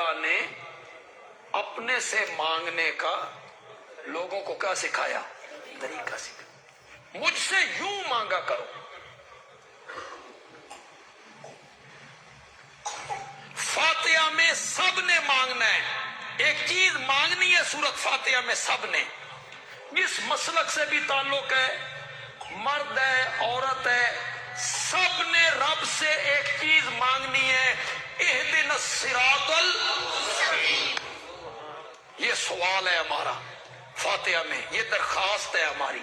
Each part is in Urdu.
اللہ نے اپنے سے مانگنے کا لوگوں کو کیا سکھایا؟ طریقہ سکھایا۔ مجھ سے یوں مانگا کرو۔ فاتحہ میں سب نے مانگنا ہے، ایک چیز مانگنی ہے سورت فاتحہ میں سب نے، جس مسلک سے بھی تعلق ہے، مرد ہے عورت ہے، سب نے رب سے ایک چیز مانگنی ہے، اہدنا الصراط المستقیم۔ یہ سوال ہے ہمارا فاتحہ میں، یہ درخواست ہے ہماری،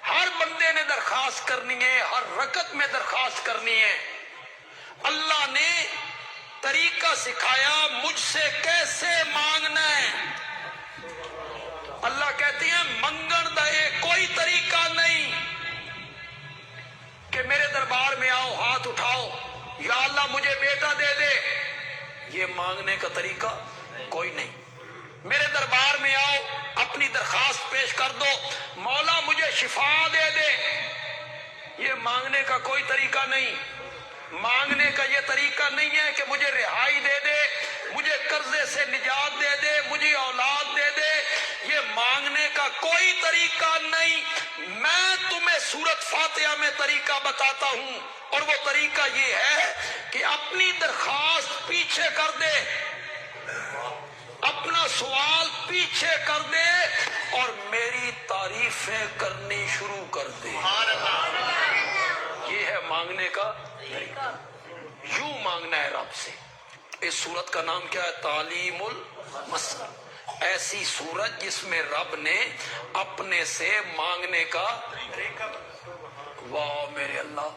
ہر بندے نے درخواست کرنی ہے، ہر رکعت میں درخواست کرنی ہے۔ اللہ نے طریقہ سکھایا مجھ سے کیسے مانگنا ہے۔ اللہ کہتے ہیں منگن دا کوئی طریقہ نہیں کہ میرے دربار میں آؤ ہاتھ اٹھاؤ یا اللہ مجھے بیٹا دے دے، یہ مانگنے کا طریقہ کوئی نہیں۔ میرے دربار میں آؤ اپنی درخواست پیش کر دو، مولا مجھے شفا دے دے، یہ مانگنے کا کوئی طریقہ نہیں۔ مانگنے کا یہ طریقہ نہیں ہے کہ مجھے رہائی دے دے، مجھے قرضے سے نجات دے دے، مجھے اولاد دے دے، یہ مانگنے کا کوئی طریقہ نہیں۔ میں تمہیں سورت فاتحہ میں طریقہ بتاتا ہوں، اور وہ طریقہ یہ ہے کہ اپنی درخواست پیچھے کر دے، اپنا سوال پیچھے کر دے اور میری تعریفیں کرنی شروع کر دے۔ یہ ہے مانگنے کا طریقہ، یوں مانگنا ہے رب سے۔ اس سورت کا نام کیا ہے؟ تعلیم المسل، ایسی سورت جس میں رب نے اپنے سے مانگنے کا طریقہ۔ واہ میرے اللہ،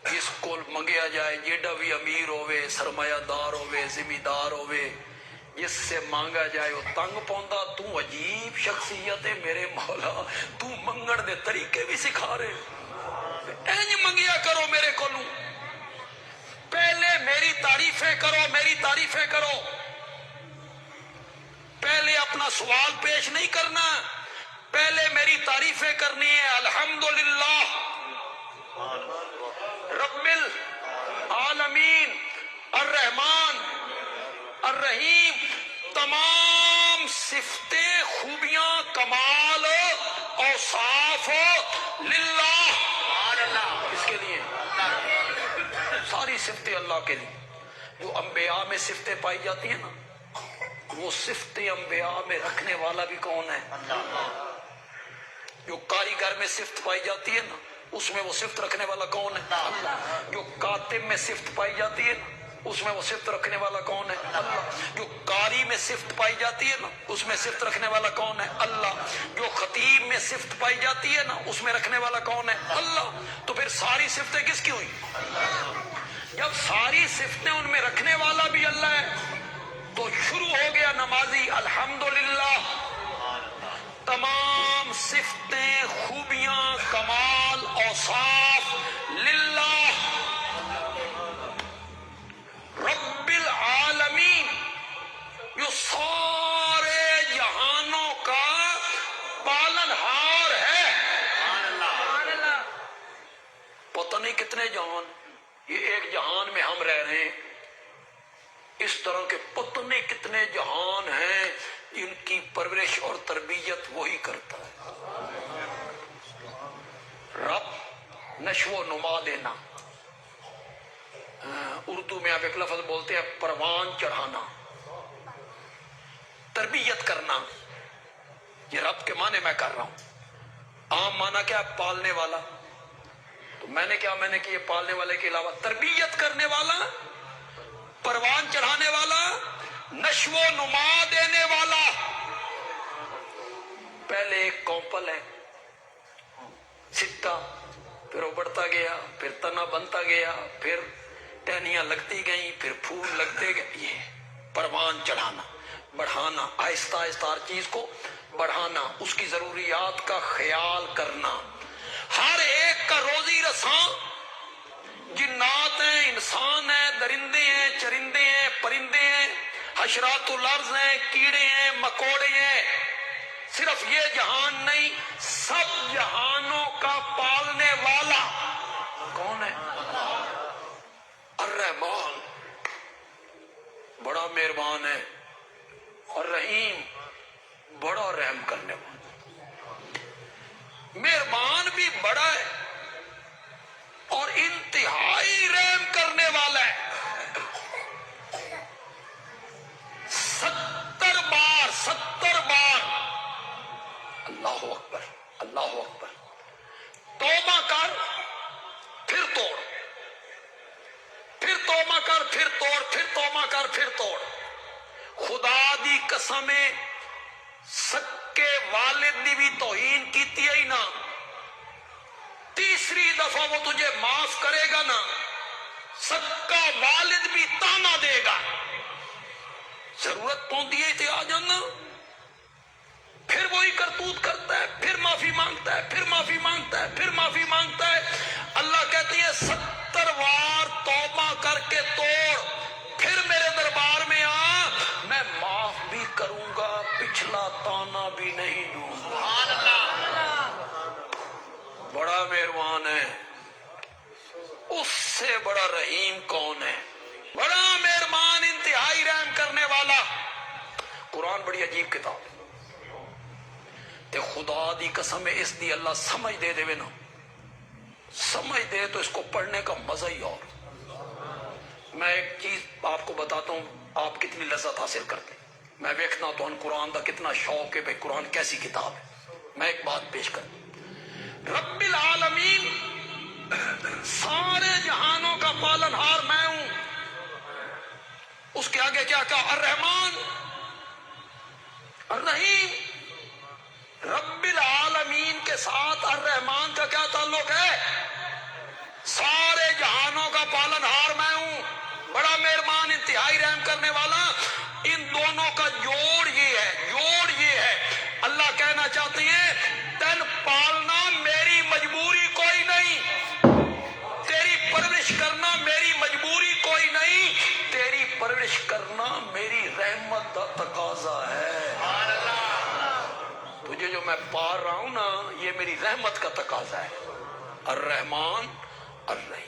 جس کو منگیا جائے جیڈا بھی امیر ہوئے، سرمایہ دار ہوئے، زمیندار ہوئے، جس سے مانگا جائے وہ تنگ پوندا۔ تو عجیب شخصیت ہے میرے مولا، تو منگن دے طریقے بھی سکھا رہے۔ اینج منگیا کرو میرے کو، پہلے میری تعریفیں کرو، میری تعریفیں کرو، پہلے اپنا سوال پیش نہیں کرنا، پہلے میری تعریفیں کرنی ہے۔ الحمدللہ رب العالمین الرحمن الرحیم، تمام صفتیں، خوبیاں، کمال، اوصاف للہ، اس کے لیے ساری صفتیں اللہ کے لیے۔ جو انبیاء میں صفتیں پائی جاتی ہیں نا، وہ صفتیں انبیاء میں رکھنے والا بھی کون ہے؟ جو کاریگر میں صفت پائی جاتی ہے نا، اس میں وہ صفت رکھنے والا کون ہے؟ اللہ۔ جو کاتب میں صفت پائی جاتی ہے نا، اس میں وہ صفت رکھنے والا کون ہے؟ اللہ۔ جو قاری میں صفت پائی جاتی ہے نا، اس میں صفت رکھنے والا کون ہے؟ اللہ۔ جو خطیب میں صفت پائی جاتی ہے نا، اس میں رکھنے والا کون ہے؟ اللہ۔ تو پھر ساری صفتیں کس کی ہوئی؟ جب ساری صفتیں ان میں رکھنے والا بھی اللہ ہے تو شروع ہو گیا نمازی الحمدللہ، تمام صفتیں، خوبیاں، کمال، اوصاف للہ رب العالمین، جو سارے جہانوں کا پالن ہار ہے۔ پتہ نہیں کتنے جہان، یہ ایک جہان میں ہم رہ رہے ہیں، اس طرح کے پتہ نہیں کتنے جہان ہیں جن کی پرورش اور تربیت وہی کرتا ہے۔ رب نشو و نما دینا، اردو میں آپ ایک لفظ بولتے ہیں پروان چڑھانا، تربیت کرنا، یہ رب کے معنی میں کر رہا ہوں۔ عام معنی کیا؟ پالنے والا۔ تو میں نے کہ یہ پالنے والے کے علاوہ تربیت کرنے والا، پروان چڑھانے والا، نشو و نما دینے والا۔ پہلے ایک کوپل ہے، سکہ، پھر وہ بڑھتا گیا، پھر تنا بنتا گیا، پھر ٹہنیاں لگتی گئیں، پھر پھول لگتے گئے۔ یہ پروان چڑھانا، بڑھانا، آہستہ آہستہ ہر چیز کو بڑھانا، اس کی ضروریات کا خیال کرنا، ہر ایک کا روزی رساں، جنات ہیں، انسان ہیں، درندے ہیں، چرندے ہیں، پرندے ہیں، حشرات الارض ہیں، کیڑے ہیں، مکوڑے ہیں۔ صرف یہ جہان نہیں، سب جہانوں کا پالنے والا کون ہے؟ الرحمن، بڑا مہربان ہے، اور رحیم بڑا رحم کرنے والا۔ مہربان بھی بڑا ہے اور انتہائی رحم کرنے والا ہے۔ 70 بار اللہ اکبر، اللہ اکبر، توبہ کر پھر توڑ، پھر توبہ کر پھر توڑ، پھر توبہ کر پھر توڑ۔ خدا دی قسم سکے والد دی بھی توہین کیتی ہے ہی نا، تیسری دفعہ وہ تجھے معاف کرے گا نا، سکا والد بھی تانا دے گا، ضرورت پہنچتی ہے تے آ جانا، پھر وہی کرتوت کرتا ہے، پھر معافی مانگتا ہے، پھر معافی مانگتا ہے، پھر معافی مانگتا ہے۔ اللہ کہتی ہے 70 بار توبہ کر کے توڑ، پھر میرے دربار میں آ، میں معاف بھی کروں گا، پچھلا تانا بھی نہیں دوں گا۔ بڑا مہربان ہے، اس سے بڑا رحیم کون ہے؟ بڑا مہربان، انتہائی رحم کرنے والا۔ قرآن بڑی عجیب کتاب تے خدا دی قسم اس دی اللہ سمجھ دے دے نا، سمجھ دے تو اس کو پڑھنے کا مزہ ہی اور۔ میں ایک چیز آپ کو بتاتا ہوں، آپ کتنی لذت حاصل کرتے ہیں۔ میں ویکھنا تو ان قرآن دا کتنا شوق ہے، بھئی قرآن کیسی کتاب ہے۔ میں ایک بات پیش کرتا ہوں، رب العالمین سارے جہانوں کا پالنہار میں ہوں، اس کے آگے کیا کہا؟ الرحمن الرحیم۔ رب العالمین کے ساتھ الرحمن کا کیا تعلق ہے؟ سارے جہانوں کا پالنہار میں ہوں، بڑا مہربان، انتہائی رحم کرنے والا۔ ان دونوں کا جوڑ یہ ہے، جوڑ یہ ہے، اللہ کہنا چاہتے ہیں تن پالنا میری مجبوری کوئی نہیں، تیری پرورش کرنا میری مجبوری کوئی نہیں، تیری پرورش کرنا میری رحمت کا تقاضا ہے۔ تجھے جو میں پال رہا ہوں نا، یہ میری رحمت کا تقاضا ہے۔ الرحمن الرحیم۔